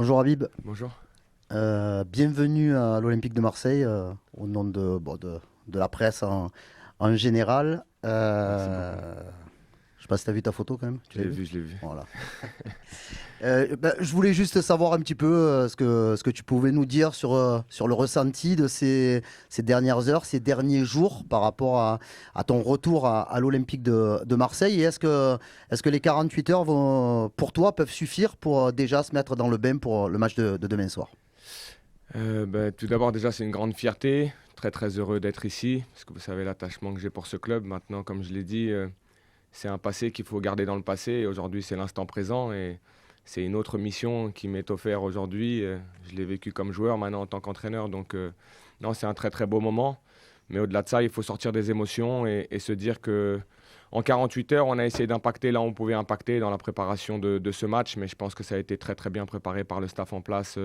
Bonjour Habib. Bonjour. Bienvenue à l'Olympique de Marseille au nom de la presse en général. Merci beaucoup. Je sais pas si tu as vu ta photo quand même. Je l'ai vu, je l'ai vu. Voilà. Je voulais juste savoir un petit peu ce que tu pouvais nous dire sur le ressenti de ces dernières heures, ces derniers jours par rapport à ton retour à l'Olympique de Marseille. Et est-ce que les 48 heures pour toi peuvent suffire pour déjà se mettre dans le bain pour le match de demain soir? Tout d'abord, déjà, c'est une grande fierté. Très, très heureux d'être ici, parce que vous savez l'attachement que j'ai pour ce club. Maintenant, comme je l'ai dit, c'est un passé qu'il faut garder dans le passé. Et aujourd'hui, c'est l'instant présent. Et c'est une autre mission qui m'est offerte aujourd'hui. Je l'ai vécu comme joueur, maintenant en tant qu'entraîneur. Donc, non, c'est un très, très beau moment. Mais au-delà de ça, il faut sortir des émotions et se dire que en 48 heures, on a essayé d'impacter là où on pouvait impacter dans la préparation de ce match. Mais je pense que ça a été très, très bien préparé par le staff en place.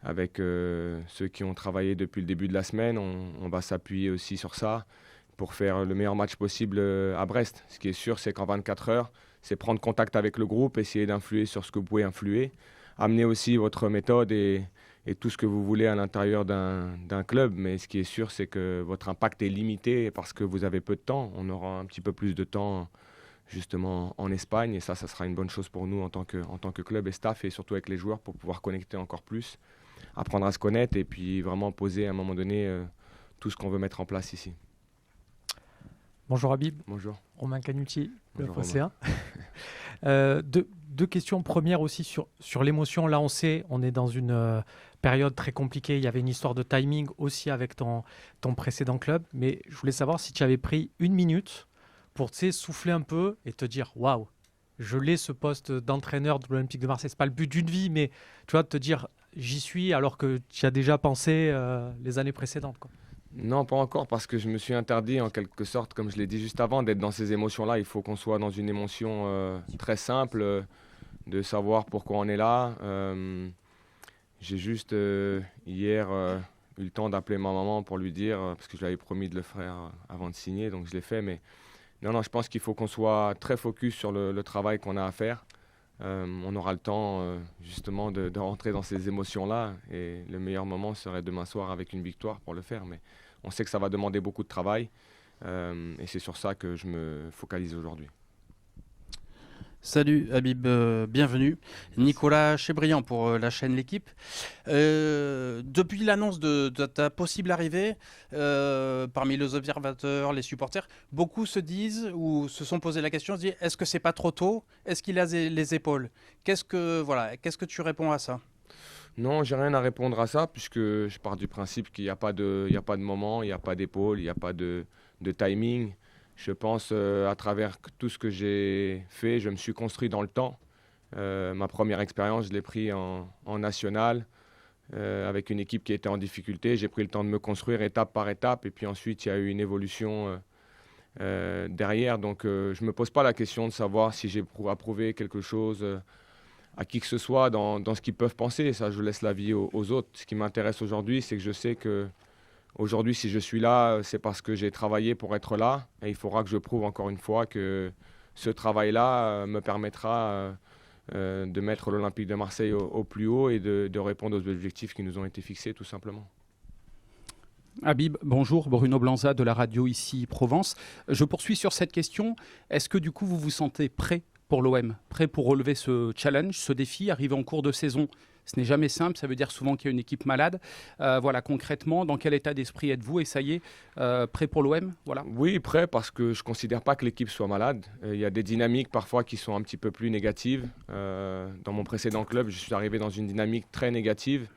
Avec ceux qui ont travaillé depuis le début de la semaine. On va s'appuyer aussi sur ça pour faire le meilleur match possible à Brest. Ce qui est sûr, c'est qu'en 24 heures, c'est prendre contact avec le groupe, essayer d'influer sur ce que vous pouvez influer, amener aussi votre méthode et tout ce que vous voulez à l'intérieur d'un club. Mais ce qui est sûr, c'est que votre impact est limité parce que vous avez peu de temps. On aura un petit peu plus de temps justement en Espagne et ça sera une bonne chose pour nous en tant que club et staff et surtout avec les joueurs pour pouvoir connecter encore plus, apprendre à se connaître et puis vraiment poser à un moment donné tout ce qu'on veut mettre en place ici. Bonjour Habib. Bonjour. Romain Canucci, le Bonjour, FOCA. Deux questions. Première aussi sur l'émotion. Là, on sait, on est dans une période très compliquée. Il y avait une histoire de timing aussi avec ton précédent club. Mais je voulais savoir si tu avais pris une minute pour souffler un peu et te dire waouh, je l'ai ce poste d'entraîneur de l'Olympique de Marseille. Ce n'est pas le but d'une vie, mais tu vois, de te dire j'y suis alors que tu as déjà pensé les années précédentes, quoi. Non, pas encore, parce que je me suis interdit en quelque sorte, comme je l'ai dit juste avant, d'être dans ces émotions-là. Il faut qu'on soit dans une émotion très simple, de savoir pourquoi on est là. J'ai juste hier eu le temps d'appeler ma maman pour lui dire, parce que je lui avais promis de le faire avant de signer, donc je l'ai fait. Mais non, je pense qu'il faut qu'on soit très focus sur le travail qu'on a à faire. On aura le temps justement de rentrer dans ces émotions-là et le meilleur moment serait demain soir avec une victoire pour le faire. Mais on sait que ça va demander beaucoup de travail et c'est sur ça que je me focalise aujourd'hui. Salut Habib, bienvenue. Nicolas Chebriand pour la chaîne L'Équipe. Depuis l'annonce de ta possible arrivée, parmi les observateurs, les supporters, beaucoup se disent ou se sont posé la question, se disent, est-ce que c'est pas trop tôt? Est-ce qu'il a les épaules? Qu'est-ce que tu réponds à ça? Non, j'ai rien à répondre à ça puisque je pars du principe qu'il n'y a pas de moment, il n'y a pas d'épaule, il n'y a pas de timing. Je pense à travers tout ce que j'ai fait, je me suis construit dans le temps. Ma première expérience, je l'ai pris en national avec une équipe qui était en difficulté. J'ai pris le temps de me construire étape par étape et puis ensuite il y a eu une évolution derrière. Donc je ne me pose pas la question de savoir si j'ai approuvé quelque chose à qui que ce soit dans ce qu'ils peuvent penser. Ça, je laisse la vie aux autres. Ce qui m'intéresse aujourd'hui, c'est que je sais que aujourd'hui, si je suis là, c'est parce que j'ai travaillé pour être là. Et il faudra que je prouve encore une fois que ce travail-là me permettra de mettre l'Olympique de Marseille au plus haut et de répondre aux objectifs qui nous ont été fixés, tout simplement. Habib, bonjour, Bruno Blanza de la radio ici Provence. Je poursuis sur cette question. Est-ce que du coup, vous vous sentez prêt pour l'OM, prêt pour relever ce challenge, ce défi, arrivé en cours de saison? Ce n'est jamais simple, ça veut dire souvent qu'il y a une équipe malade. Voilà, concrètement, dans quel état d'esprit êtes-vous? Et ça y est, prêt pour l'OM? Voilà. Oui, prêt parce que je ne considère pas que l'équipe soit malade. Il y a des dynamiques parfois qui sont un petit peu plus négatives. Dans mon précédent club, je suis arrivé dans une dynamique très négative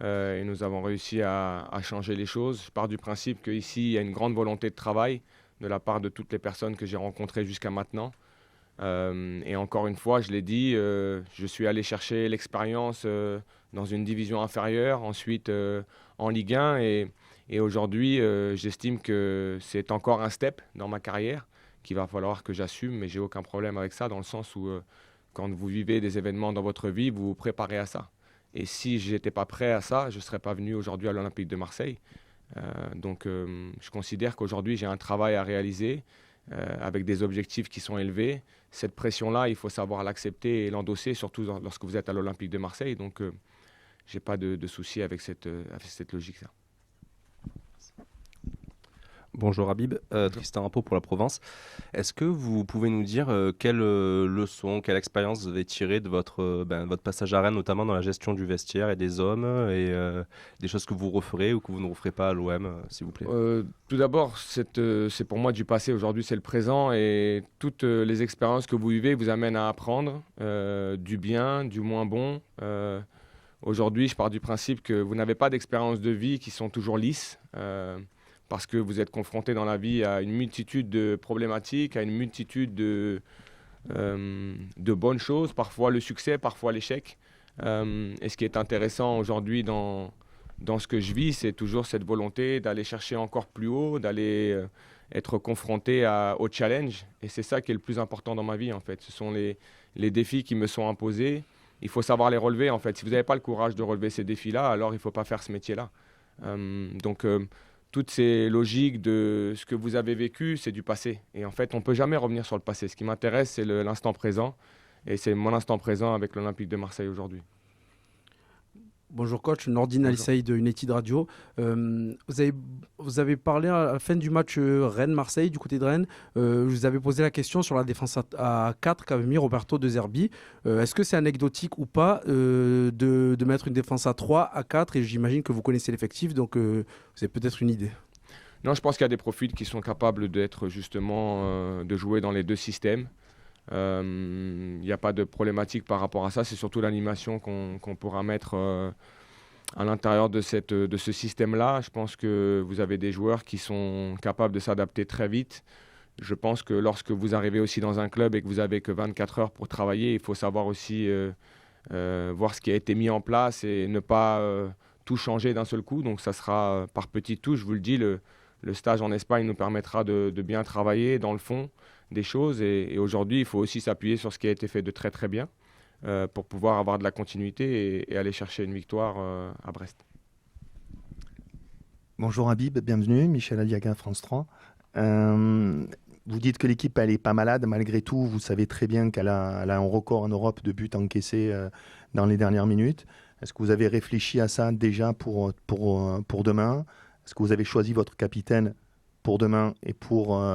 et nous avons réussi à changer les choses. Je pars du principe qu'ici, il y a une grande volonté de travail de la part de toutes les personnes que j'ai rencontrées jusqu'à maintenant. Et encore une fois, je l'ai dit, je suis allé chercher l'expérience dans une division inférieure, ensuite en Ligue 1 et aujourd'hui, j'estime que c'est encore un step dans ma carrière qu'il va falloir que j'assume, mais j'ai aucun problème avec ça dans le sens où quand vous vivez des événements dans votre vie, vous vous préparez à ça. Et si je n'étais pas prêt à ça, je ne serais pas venu aujourd'hui à l'Olympique de Marseille. Donc je considère qu'aujourd'hui, j'ai un travail à réaliser avec des objectifs qui sont élevés. Cette pression-là, il faut savoir l'accepter et l'endosser, surtout lorsque vous êtes à l'Olympique de Marseille. Donc j'ai pas de souci avec cette logique-là. Bonjour Habib, Tristan Rapeau pour la Provence. Est-ce que vous pouvez nous dire quelle leçon, quelle expérience vous avez tirée de votre passage à Rennes, notamment dans la gestion du vestiaire et des hommes, et des choses que vous referez ou que vous ne referez pas à l'OM, s'il vous plaît? Tout d'abord, c'est pour moi du passé. Aujourd'hui, c'est le présent, et toutes les expériences que vous vivez vous amènent à apprendre du bien, du moins bon. Aujourd'hui, je pars du principe que vous n'avez pas d'expériences de vie qui sont toujours lisses. Parce que vous êtes confronté dans la vie à une multitude de problématiques, à une multitude de bonnes choses, parfois le succès, parfois l'échec. Et ce qui est intéressant aujourd'hui dans ce que je vis, c'est toujours cette volonté d'aller chercher encore plus haut, d'aller être confronté au challenge. Et c'est ça qui est le plus important dans ma vie, en fait. Ce sont les défis qui me sont imposés. Il faut savoir les relever, en fait. Si vous n'avez pas le courage de relever ces défis-là, alors il ne faut pas faire ce métier-là. Toutes ces logiques de ce que vous avez vécu, c'est du passé. Et en fait, on ne peut jamais revenir sur le passé. Ce qui m'intéresse, c'est l'instant présent. Et c'est mon instant présent avec l'Olympique de Marseille aujourd'hui. Bonjour coach, Nordine Alissaï de United Radio. Vous avez parlé à la fin du match Rennes-Marseille, du côté de Rennes. Je vous avais posé la question sur la défense à 4 qu'avait mis Roberto De Zerbi. Est-ce que c'est anecdotique ou pas de mettre une défense à 3, à 4? Et j'imagine que vous connaissez l'effectif, donc vous avez peut-être une idée. Non, je pense qu'il y a des profils qui sont capables d'être justement, de jouer dans les deux systèmes. Il n'y a pas de problématique par rapport à ça. C'est surtout l'animation qu'on pourra mettre à l'intérieur de ce système-là. Je pense que vous avez des joueurs qui sont capables de s'adapter très vite. Je pense que lorsque vous arrivez aussi dans un club et que vous n'avez que 24 heures pour travailler, il faut savoir aussi voir ce qui a été mis en place et ne pas tout changer d'un seul coup. Donc ça sera par petites touches. Je vous le dis, le stage en Espagne nous permettra de bien travailler dans le fond des choses, et aujourd'hui il faut aussi s'appuyer sur ce qui a été fait de très très bien pour pouvoir avoir de la continuité et aller chercher une victoire à Brest. Bonjour Habib, bienvenue, Michel Aliaga, France 3. Vous dites que l'équipe elle est pas malade, malgré tout vous savez très bien qu'elle a un record en Europe de buts encaissés dans les dernières minutes. Est-ce que vous avez réfléchi à ça déjà pour demain? Est-ce que vous avez choisi votre capitaine pour demain et pour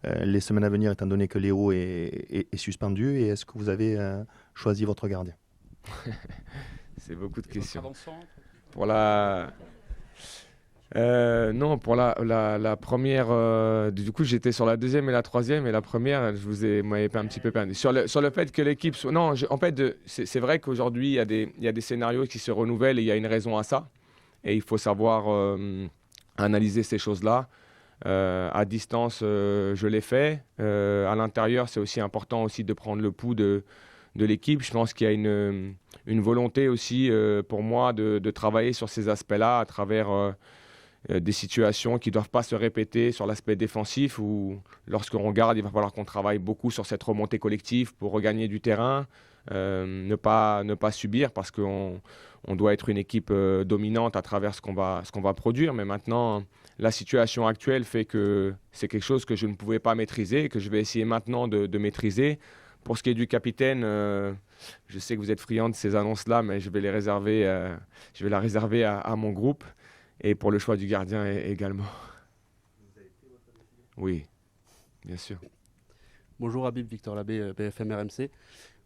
les semaines à venir, étant donné que Léo est suspendu? Et est-ce que vous avez choisi votre gardien? C'est beaucoup de questions. Pour la première, du coup j'étais sur la deuxième et la troisième, et la première, m'avais pas un petit peu perdu. Sur le fait que l'équipe soit... Non, en fait, c'est vrai qu'aujourd'hui il y a des scénarios qui se renouvellent, et il y a une raison à ça. Et il faut savoir analyser ces choses-là. À distance, je l'ai fait. À l'intérieur, c'est aussi important aussi de prendre le pouls de l'équipe. Je pense qu'il y a une volonté aussi pour moi de travailler sur ces aspects-là à travers des situations qui ne doivent pas se répéter sur l'aspect défensif, où lorsqu'on regarde, il va falloir qu'on travaille beaucoup sur cette remontée collective pour regagner du terrain, ne pas subir, parce qu'on doit être une équipe dominante à travers ce qu'on va produire. Mais maintenant, la situation actuelle fait que c'est quelque chose que je ne pouvais pas maîtriser, que je vais essayer maintenant de maîtriser. Pour ce qui est du capitaine, je sais que vous êtes friand de ces annonces-là, mais je vais la réserver à mon groupe, et pour le choix du gardien également. Oui, bien sûr. Bonjour Habib, Victor Labbé, BFM RMC.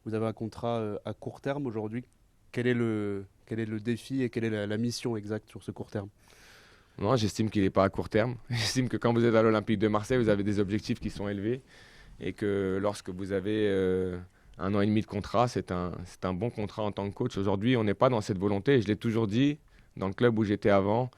Vous avez un contrat à court terme aujourd'hui. Quel est le défi et quelle est la mission exacte sur ce court terme? Non, j'estime qu'il n'est pas à court terme. J'estime que quand vous êtes à l'Olympique de Marseille, vous avez des objectifs qui sont élevés, et que lorsque vous avez 1 an et demi de contrat, c'est un bon contrat en tant que coach. Aujourd'hui, on n'est pas dans cette volonté, et je l'ai toujours dit, dans le club où j'étais avant,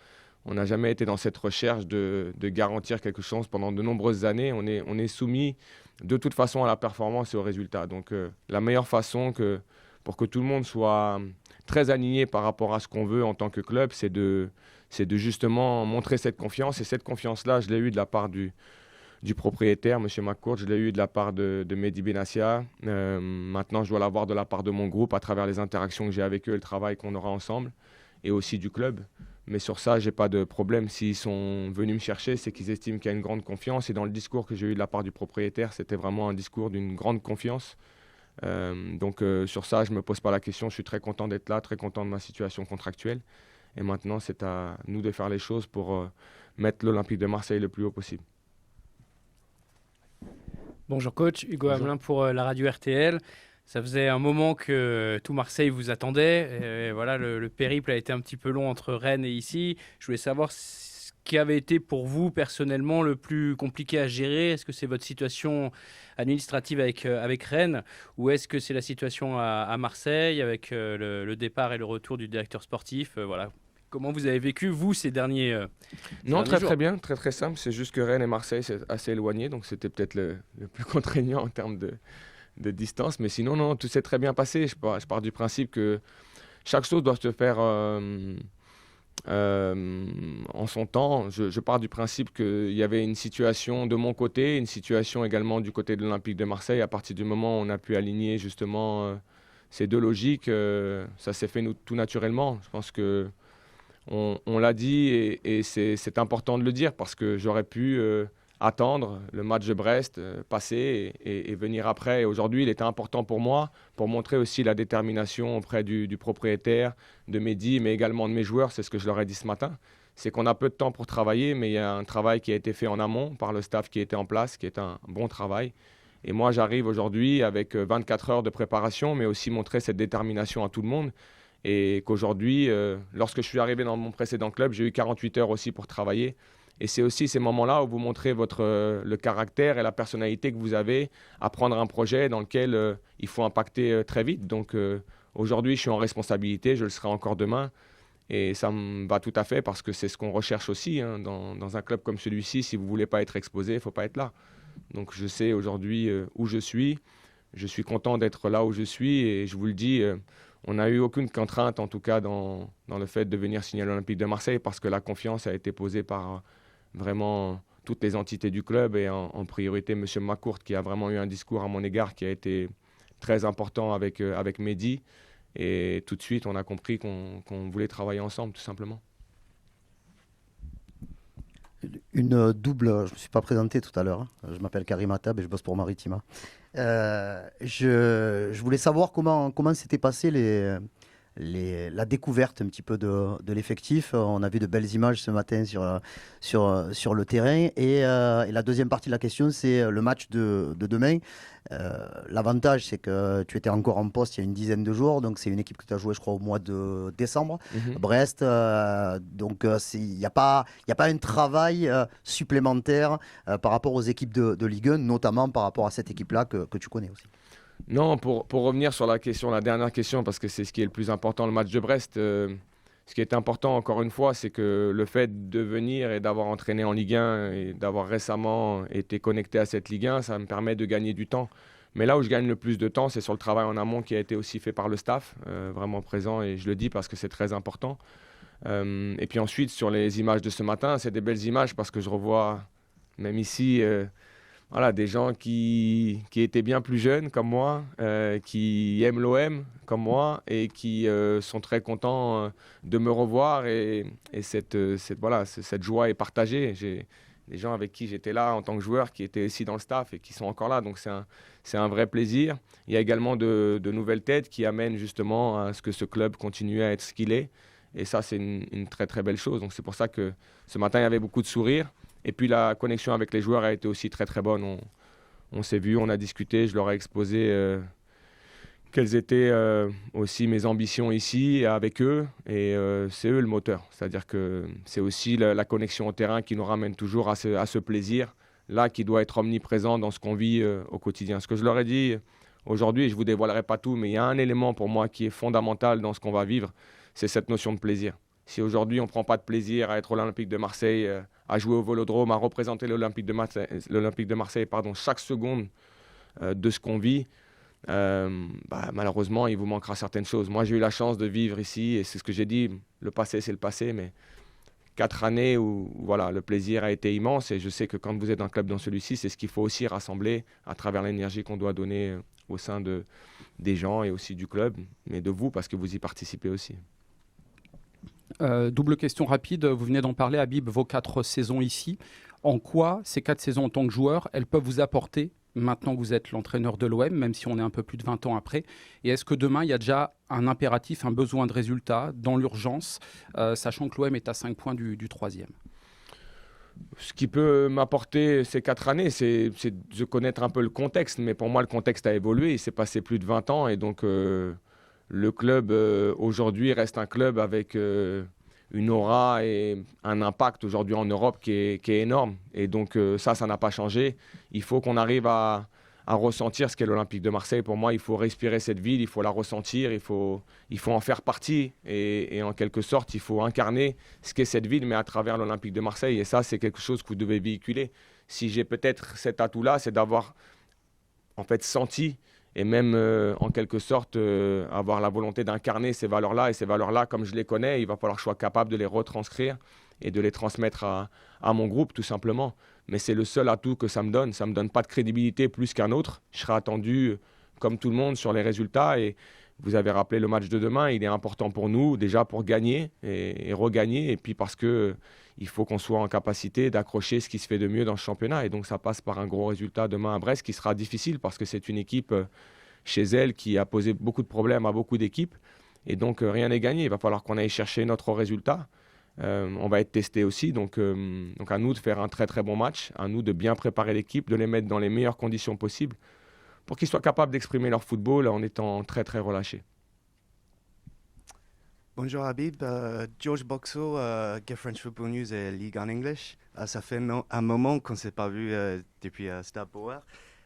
on n'a jamais été dans cette recherche de garantir quelque chose pendant de nombreuses années. On est soumis de toute façon à la performance et aux résultats. Donc la meilleure façon pour que tout le monde soit très aligné par rapport à ce qu'on veut en tant que club, c'est de justement montrer cette confiance. Et cette confiance-là, je l'ai eue de la part du propriétaire, M. McCourt, je l'ai eu de la part de Mehdi Benassia. Maintenant, je dois l'avoir de la part de mon groupe à travers les interactions que j'ai avec eux et le travail qu'on aura ensemble, et aussi du club. Mais sur ça, je n'ai pas de problème. S'ils sont venus me chercher, c'est qu'ils estiment qu'il y a une grande confiance. Et dans le discours que j'ai eu de la part du propriétaire, c'était vraiment un discours d'une grande confiance Donc sur ça, je ne me pose pas la question. Je suis très content d'être là, très content de ma situation contractuelle. Et maintenant, c'est à nous de faire les choses pour mettre l'Olympique de Marseille le plus haut possible. Bonjour coach, Hugo Hamelin pour la radio RTL. Ça faisait un moment que tout Marseille vous attendait. Et voilà, le périple a été un petit peu long entre Rennes et ici. Je voulais savoir ce qui avait été pour vous personnellement le plus compliqué à gérer. Est-ce que c'est votre situation administrative avec Rennes ou est-ce que c'est la situation à Marseille avec le départ et le retour du directeur sportif voilà. Comment vous avez vécu, vous, ces derniers Non, derniers jours? très bien, très simple. C'est juste que Rennes et Marseille, c'est assez éloigné. Donc c'était peut-être le plus contraignant en termes de distance. Mais sinon, non, tout s'est très bien passé. Je pars du principe que chaque chose doit se faire en son temps. Je pars du principe qu'il y avait une situation de mon côté, une situation également du côté de l'Olympique de Marseille. À partir du moment où on a pu aligner justement ces deux logiques, ça s'est fait tout naturellement. Je pense que on l'a dit et c'est important de le dire parce que j'aurais pu attendre le match de Brest, passer et venir après. Et aujourd'hui, il était important pour moi, pour montrer aussi la détermination auprès du propriétaire, de Mehdi, mais également de mes joueurs. C'est ce que je leur ai dit ce matin. C'est qu'on a peu de temps pour travailler, mais il y a un travail qui a été fait en amont par le staff qui était en place, qui est un bon travail. Et moi, j'arrive aujourd'hui avec 24 heures de préparation, mais aussi montrer cette détermination à tout le monde. Et qu'aujourd'hui, lorsque je suis arrivé dans mon précédent club, j'ai eu 48 heures aussi pour travailler. Et c'est aussi ces moments-là où vous montrez le caractère et la personnalité que vous avez à prendre un projet dans lequel il faut impacter très vite. Donc aujourd'hui, je suis en responsabilité, je le serai encore demain. Et ça me va tout à fait parce que c'est ce qu'on recherche aussi hein, dans un club comme celui-ci. Si vous ne voulez pas être exposé, il ne faut pas être là. Donc je sais aujourd'hui où je suis. Je suis content d'être là où je suis et je vous le dis, on n'a eu aucune contrainte en tout cas dans le fait de venir signer à l'Olympique de Marseille parce que la confiance a été posée par vraiment toutes les entités du club et en priorité M. Macourt qui a vraiment eu un discours à mon égard qui a été très important avec Mehdi. Et tout de suite, on a compris qu'on voulait travailler ensemble tout simplement. Une double, je ne me suis pas présenté tout à l'heure, hein. Je m'appelle Karim Attab et je bosse pour Maritima. Je voulais savoir comment s'était passé la découverte un petit peu de l'effectif. On a vu de belles images ce matin sur le terrain. Et la deuxième partie de la question, c'est le match de demain. L'avantage, c'est que tu étais encore en poste il y a une dizaine de jours. Donc, c'est une équipe que tu as jouée, je crois, au mois de décembre. Brest. Donc, il n'y a pas un travail supplémentaire par rapport aux équipes de Ligue 1, notamment par rapport à cette équipe-là que tu connais aussi. Non, pour revenir sur la dernière question, parce que c'est ce qui est le plus important, le match de Brest. Ce qui est important, encore une fois, c'est que le fait de venir et d'avoir entraîné en Ligue 1 et d'avoir récemment été connecté à cette Ligue 1, ça me permet de gagner du temps. Mais là où je gagne le plus de temps, c'est sur le travail en amont qui a été aussi fait par le staff, vraiment présent, et je le dis parce que c'est très important. Et puis ensuite, sur les images de ce matin, c'est des belles images parce que je revois, même ici, des gens qui étaient bien plus jeunes comme moi, qui aiment l'OM comme moi et qui sont très contents de me revoir et cette joie est partagée. J'ai des gens avec qui j'étais là en tant que joueur qui étaient ici dans le staff et qui sont encore là, donc c'est un vrai plaisir. Il y a également de nouvelles têtes qui amènent justement à ce que ce club continue à être ce qu'il est et ça c'est une très très belle chose. Donc c'est pour ça que ce matin il y avait beaucoup de sourires. Et puis la connexion avec les joueurs a été aussi très très bonne. On s'est vu, on a discuté, je leur ai exposé quelles étaient aussi mes ambitions ici avec eux. Et c'est eux le moteur. C'est-à-dire que c'est aussi la connexion au terrain qui nous ramène toujours à ce plaisir-là qui doit être omniprésent dans ce qu'on vit au quotidien. Ce que je leur ai dit aujourd'hui, je ne vous dévoilerai pas tout, mais il y a un élément pour moi qui est fondamental dans ce qu'on va vivre, c'est cette notion de plaisir. Si aujourd'hui on ne prend pas de plaisir à être à l'Olympique de Marseille, à jouer au Vélodrome, à représenter l'Olympique de Marseille, chaque seconde de ce qu'on vit, malheureusement il vous manquera certaines choses. Moi j'ai eu la chance de vivre ici et c'est ce que j'ai dit, le passé c'est le passé, mais 4 années où le plaisir a été immense et je sais que quand vous êtes un club dans celui-ci, c'est ce qu'il faut aussi rassembler à travers l'énergie qu'on doit donner au sein des gens et aussi du club, mais de vous parce que vous y participez aussi. Double question rapide, vous venez d'en parler, Habib, vos 4 saisons ici. En quoi ces 4 saisons en tant que joueur, elles peuvent vous apporter maintenant que vous êtes l'entraîneur de l'OM, même si on est un peu plus de 20 ans après? Et est-ce que demain, il y a déjà un impératif, un besoin de résultat dans l'urgence, sachant que l'OM est à 5 points du 3e? Ce qui peut m'apporter ces 4 années, c'est de connaître un peu le contexte. Mais pour moi, le contexte a évolué. Il s'est passé plus de 20 ans. Et donc, le club, aujourd'hui, reste un club avec une aura et un impact aujourd'hui en Europe qui est énorme. Et donc, ça n'a pas changé. Il faut qu'on arrive à ressentir ce qu'est l'Olympique de Marseille. Pour moi, il faut respirer cette ville, il faut la ressentir, il faut en faire partie. Et en quelque sorte, il faut incarner ce qu'est cette ville, mais à travers l'Olympique de Marseille. Et ça, c'est quelque chose que vous devez véhiculer. Si j'ai peut-être cet atout-là, c'est d'avoir en fait senti et même en quelque sorte avoir la volonté d'incarner ces valeurs-là. Et ces valeurs-là, comme je les connais, il va falloir que je sois capable de les retranscrire et de les transmettre à mon groupe, tout simplement. Mais c'est le seul atout que ça me donne. Ça ne me donne pas de crédibilité plus qu'un autre. Je serai attendu, comme tout le monde, sur les résultats. Et vous avez rappelé le match de demain. Il est important pour nous, déjà pour gagner et regagner. Et puis parce qu'il faut qu'on soit en capacité d'accrocher ce qui se fait de mieux dans ce championnat. Et donc ça passe par un gros résultat demain à Brest, qui sera difficile parce que c'est une équipe chez elle qui a posé beaucoup de problèmes à beaucoup d'équipes. Et donc rien n'est gagné. Il va falloir qu'on aille chercher notre résultat. On va être testé aussi, donc à nous de faire un très très bon match, à nous de bien préparer l'équipe, de les mettre dans les meilleures conditions possibles pour qu'ils soient capables d'exprimer leur football en étant très très relâchés. Bonjour Habib, George Boxall, Get French Football News et Ligue en English. Ça fait un moment qu'on ne s'est pas vu depuis Stade Bauer.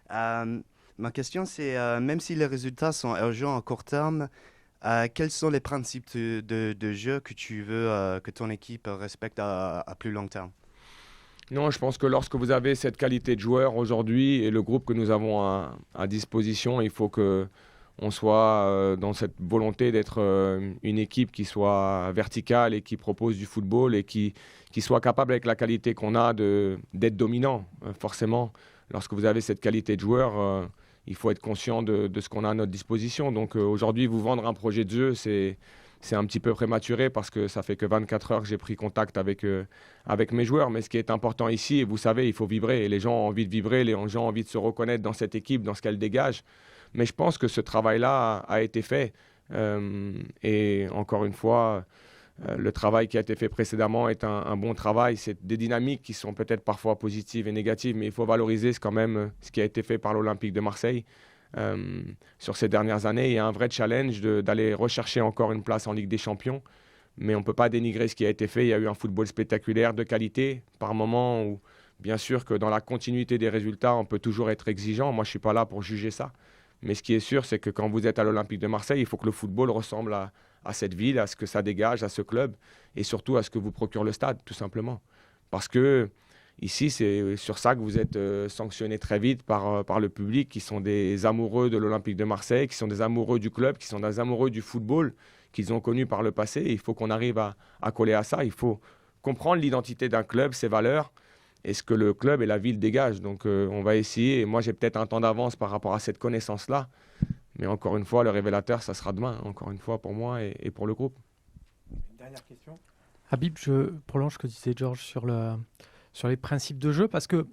Ma question c'est, même si les résultats sont urgents à court terme, quels sont les principes de jeu que tu veux que ton équipe respecte à plus long terme? Non, je pense que lorsque vous avez cette qualité de joueur aujourd'hui et le groupe que nous avons à disposition, il faut qu'on soit dans cette volonté d'être une équipe qui soit verticale et qui propose du football et qui soit capable avec la qualité qu'on a d'être dominant. Forcément, lorsque vous avez cette qualité de joueur, il faut être conscient de ce qu'on a à notre disposition. Donc aujourd'hui, vous vendre un projet de jeu, c'est un petit peu prématuré parce que ça fait que 24 heures que j'ai pris contact avec mes joueurs. Mais ce qui est important ici, et vous savez, il faut vibrer. Et les gens ont envie de vibrer, les gens ont envie de se reconnaître dans cette équipe, dans ce qu'elle dégage. Mais je pense que ce travail-là a été fait. Et encore une fois, le travail qui a été fait précédemment est un bon travail. C'est des dynamiques qui sont peut-être parfois positives et négatives, mais il faut valoriser quand même ce qui a été fait par l'Olympique de Marseille sur ces dernières années. Il y a un vrai challenge d'aller rechercher encore une place en Ligue des Champions, mais on ne peut pas dénigrer ce qui a été fait. Il y a eu un football spectaculaire de qualité par moments où, bien sûr que dans la continuité des résultats, on peut toujours être exigeant. Moi, je ne suis pas là pour juger ça. Mais ce qui est sûr, c'est que quand vous êtes à l'Olympique de Marseille, il faut que le football ressemble à cette ville, à ce que ça dégage, à ce club, et surtout à ce que vous procure le stade, tout simplement. Parce que ici, c'est sur ça que vous êtes sanctionné très vite par le public, qui sont des amoureux de l'Olympique de Marseille, qui sont des amoureux du club, qui sont des amoureux du football qu'ils ont connu par le passé. Et il faut qu'on arrive à coller à ça. Il faut comprendre l'identité d'un club, ses valeurs, et ce que le club et la ville dégagent. Donc on va essayer, et moi j'ai peut-être un temps d'avance par rapport à cette connaissance-là, mais encore une fois, le révélateur, ça sera demain, encore une fois pour moi et pour le groupe. Dernière question. Habib, je prolonge ce que disait Georges sur les principes de jeu, parce que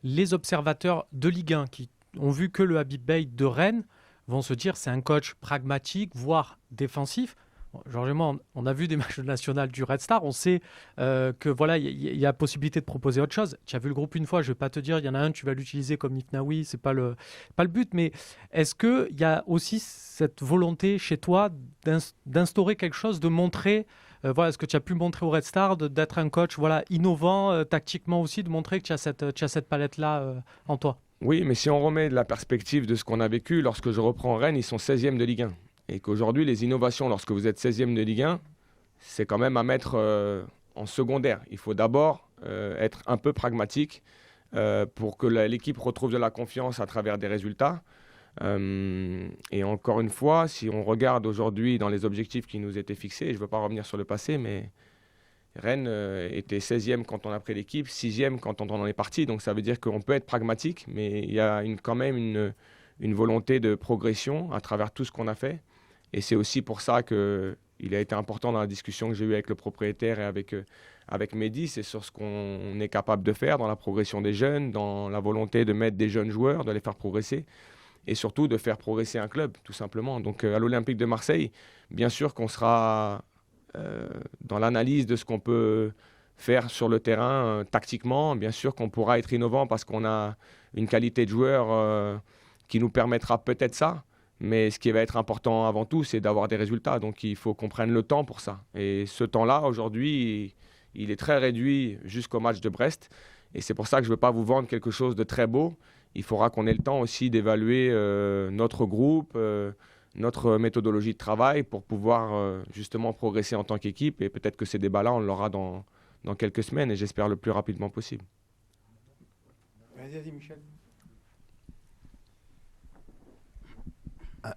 les observateurs de Ligue 1 qui ont vu que le Habib Beye de Rennes vont se dire c'est un coach pragmatique, voire défensif. Georges et moi, on a vu des matchs nationaux du Red Star, on sait que voilà, il y a possibilité de proposer autre chose. Tu as vu le groupe une fois, je ne vais pas te dire, il y en a un, tu vas l'utiliser comme Ifnaoui, ce n'est pas le but, mais est-ce qu'il y a aussi cette volonté chez toi d'instaurer quelque chose, de montrer, voilà, ce que tu as pu montrer au Red Star, d'être un coach voilà, innovant, tactiquement aussi, de montrer que tu as cette palette-là en toi? Oui, mais si on remet de la perspective de ce qu'on a vécu, lorsque je reprends Rennes, ils sont 16e de Ligue 1. Et qu'aujourd'hui, les innovations, lorsque vous êtes 16e de Ligue 1, c'est quand même à mettre en secondaire. Il faut d'abord être un peu pragmatique pour que l'équipe retrouve de la confiance à travers des résultats. Et encore une fois, si on regarde aujourd'hui dans les objectifs qui nous étaient fixés, je ne veux pas revenir sur le passé, mais Rennes était 16e quand on a pris l'équipe, 6e quand on en est parti. Donc ça veut dire qu'on peut être pragmatique, mais il y a quand même une volonté de progression à travers tout ce qu'on a fait. Et c'est aussi pour ça que il a été important dans la discussion que j'ai eue avec le propriétaire et avec Mehdi, c'est sur ce qu'on est capable de faire dans la progression des jeunes, dans la volonté de mettre des jeunes joueurs, de les faire progresser et surtout de faire progresser un club, tout simplement. Donc à l'Olympique de Marseille, bien sûr qu'on sera dans l'analyse de ce qu'on peut faire sur le terrain tactiquement. Bien sûr qu'on pourra être innovant parce qu'on a une qualité de joueur qui nous permettra peut-être ça. Mais ce qui va être important avant tout, c'est d'avoir des résultats. Donc il faut qu'on prenne le temps pour ça. Et ce temps-là, aujourd'hui, il est très réduit jusqu'au match de Brest. Et c'est pour ça que je ne veux pas vous vendre quelque chose de très beau. Il faudra qu'on ait le temps aussi d'évaluer notre groupe, notre méthodologie de travail pour pouvoir justement progresser en tant qu'équipe. Et peut-être que ces débats-là, on l'aura dans quelques semaines et j'espère le plus rapidement possible. Vas-y, Michel.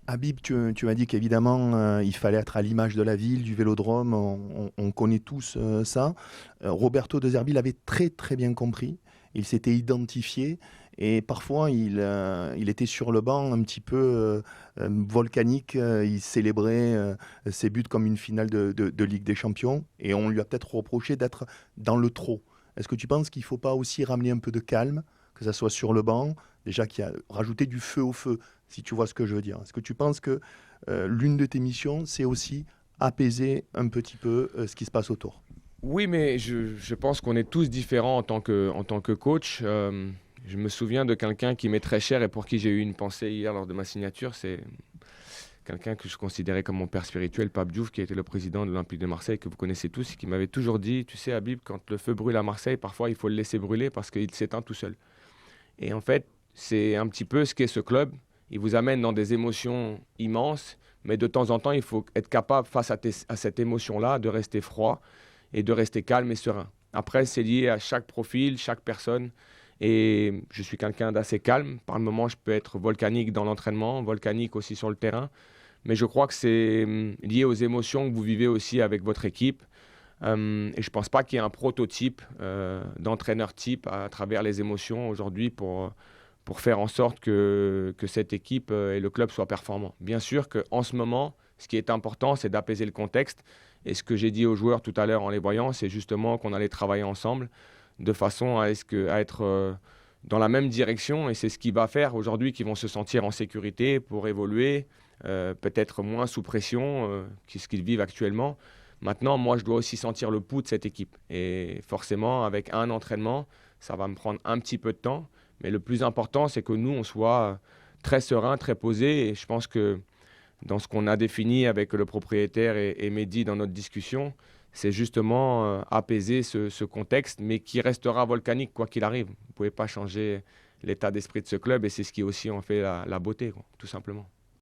Habib, tu m'as dit qu'évidemment, il fallait être à l'image de la ville, du vélodrome, on connaît tous ça. Roberto De Zerbi l'avait très très bien compris, il s'était identifié et parfois il était sur le banc un petit peu volcanique, il célébrait ses buts comme une finale de Ligue des Champions et on lui a peut-être reproché d'être dans le trop. Est-ce que tu penses qu'il ne faut pas aussi ramener un peu de calme, que ça soit sur le banc, déjà qu'il y a rajouté du feu au feu, si tu vois ce que je veux dire. Est-ce que tu penses que l'une de tes missions, c'est aussi apaiser un petit peu ce qui se passe autour? Oui, mais je pense qu'on est tous différents en tant que coach. Je me souviens de quelqu'un qui m'est très cher et pour qui j'ai eu une pensée hier lors de ma signature. C'est quelqu'un que je considérais comme mon père spirituel, Pape Diouf, qui était le président de l'Olympique de Marseille, que vous connaissez tous, et qui m'avait toujours dit, tu sais, Habib, quand le feu brûle à Marseille, parfois il faut le laisser brûler parce qu'il s'éteint tout seul. Et en fait, c'est un petit peu ce qu'est ce club. Il vous amène dans des émotions immenses, mais de temps en temps, il faut être capable, face à cette émotion-là, de rester froid et de rester calme et serein. Après, c'est lié à chaque profil, chaque personne. Et je suis quelqu'un d'assez calme. Par le moment, je peux être volcanique dans l'entraînement, volcanique aussi sur le terrain. Mais je crois que c'est lié aux émotions que vous vivez aussi avec votre équipe. Et je ne pense pas qu'il y ait un prototype d'entraîneur type à travers les émotions aujourd'hui pour faire en sorte que cette équipe et le club soient performants. Bien sûr qu'en ce moment, ce qui est important, c'est d'apaiser le contexte. Et ce que j'ai dit aux joueurs tout à l'heure en les voyant, c'est justement qu'on allait travailler ensemble de façon à être dans la même direction. Et c'est ce qui va faire aujourd'hui qu'ils vont se sentir en sécurité pour évoluer, peut-être moins sous pression que ce qu'ils vivent actuellement. Maintenant, moi, je dois aussi sentir le pouls de cette équipe. Et forcément, avec un entraînement, ça va me prendre un petit peu de temps. Mais le plus important, c'est que nous, on soit très serein, très posé. Et je pense que dans ce qu'on a défini avec le propriétaire et Mehdi dans notre discussion, c'est justement apaiser ce contexte, mais qui restera volcanique quoi qu'il arrive. Vous ne pouvez pas changer l'état d'esprit de ce club et c'est ce qui aussi en fait la beauté, quoi, tout simplement.